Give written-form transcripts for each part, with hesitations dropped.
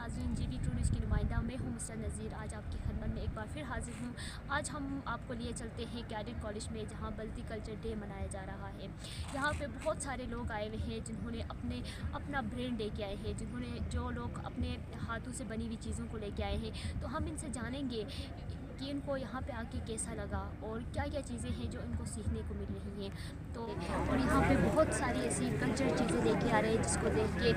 नाज़रीन, जीवी to news की नुमाइंदा मैं हूँ मिस्टर नज़ीर। आज आपकी खिदमत में एक बार फिर हाजिर हूँ। आज हम आपको लिए चलते हैं कैडेट कॉलेज में, जहाँ बल्दी कल्चर डे मनाया जा रहा है। यहाँ पे बहुत सारे लोग आए हुए हैं जिन्होंने अपना ब्रेन लेके आए हैं, जो लोग अपने हाथों से बनी हुई चीज़ों को लेके आए हैं। तो हम इनसे जानेंगे कि इनको यहाँ पे आके कैसा लगा और क्या क्या चीज़ें हैं जो इनको सीखने को मिल रही हैं। तो और यहाँ पे बहुत सारी ऐसी कल्चर चीज़ें लेके आ रहे हैं जिसको देख के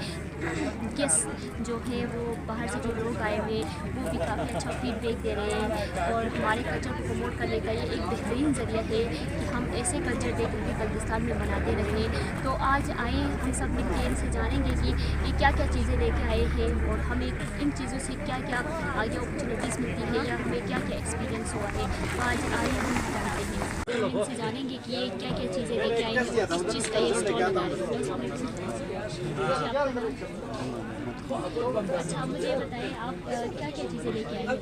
गेस्ट जो है वो बाहर से जो लोग आए हुए वो भी काफ़ी अच्छा फीडबैक दे रहे हैं। और हमारे कल्चर को प्रमोट करने का ये एक बेहतरीन ज़रिया है कि हम ऐसे कल्चर डे भी बल्दिस्तान में मनाते रहें। तो आज आए हम सब मिलकर इनसे जानेंगे कि ये क्या क्या चीज़ें लेके आए हैं और हमें इन चीज़ों से क्या क्या आगे अपॉर्चुनिटीज़ मिलती है या हमें क्या क्या एक्सपीरियंस हुआ है। आज आए हम जानते हैं, इनसे जानेंगे कि ये क्या क्या चीज़ें लेके आई हैं, किस चीज़ का ये स्टॉल लगा रहे हैं। अच्छा, मुझे बताएं आप क्या क्या चीज़ें लेके आए हैं।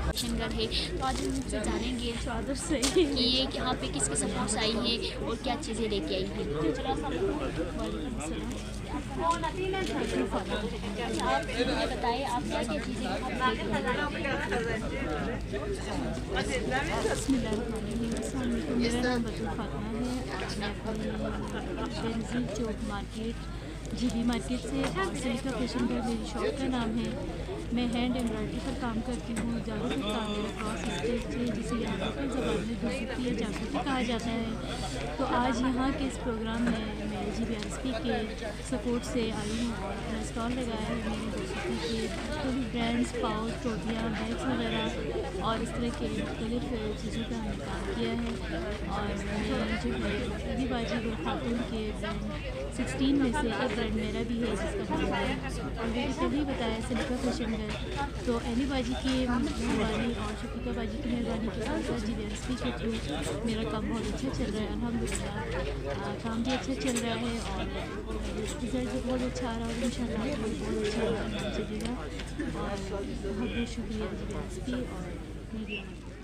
किशनगढ़ है, तो आज हम उनसे जानेंगे कि ये यहाँ पे किस किस सपोर्ट्स आई है और क्या चीज़ें लेके आई हैं। आप मुझे बताएं आप क्या क्या चीज़ें मेरा नाम बतूल फातिमा है और मैं अपनी चौक मार्केट जीबी मार्केट से सिलिका फैशन पर मेरी शॉप का नाम है। मैं हैंड एम्ब्रॉयडरी पर काम करती हूँ। ज़्यादातर काम मेरा क्रॉस स्टिच से जिसे यहाँ पर ज़बान में दूसरी या जाकटी कहा जाता है। तो आज यहाँ के इस प्रोग्राम में मैं GBRSP के सपोर्ट से आई हूँ और अपना स्टॉल लगाया है। मैंने दूसरी के सभी ब्रांड्स, पाउच, टोपियाँ, बैग्स वगैरह और इस तरह के मुख्तलिफ चीज़ों का हमने काम किया है। और मैं जो है अली बाजी गुल खातून के ब्रांड 16 में से एक ब्रांड मेरा भी है जिसका नाम है ऑलरेडी सभी बताया सिलिका फैशन। तो अली बाजी की मेहरबानी और शफीका बाजी की मेहरबानी के साथ साथ GBRSP के थ्रू मेरा काम बहुत अच्छा चल रहा है। अल्हम्दुलिल्लाह काम भी अच्छा चल रहा है और रिज़ल्ट भी बहुत अच्छा आ रहा है और इंशाल्लाह बहुत अच्छा चलेगा। और बहुत बहुत शुक्रिया GBRSP और मीडिया।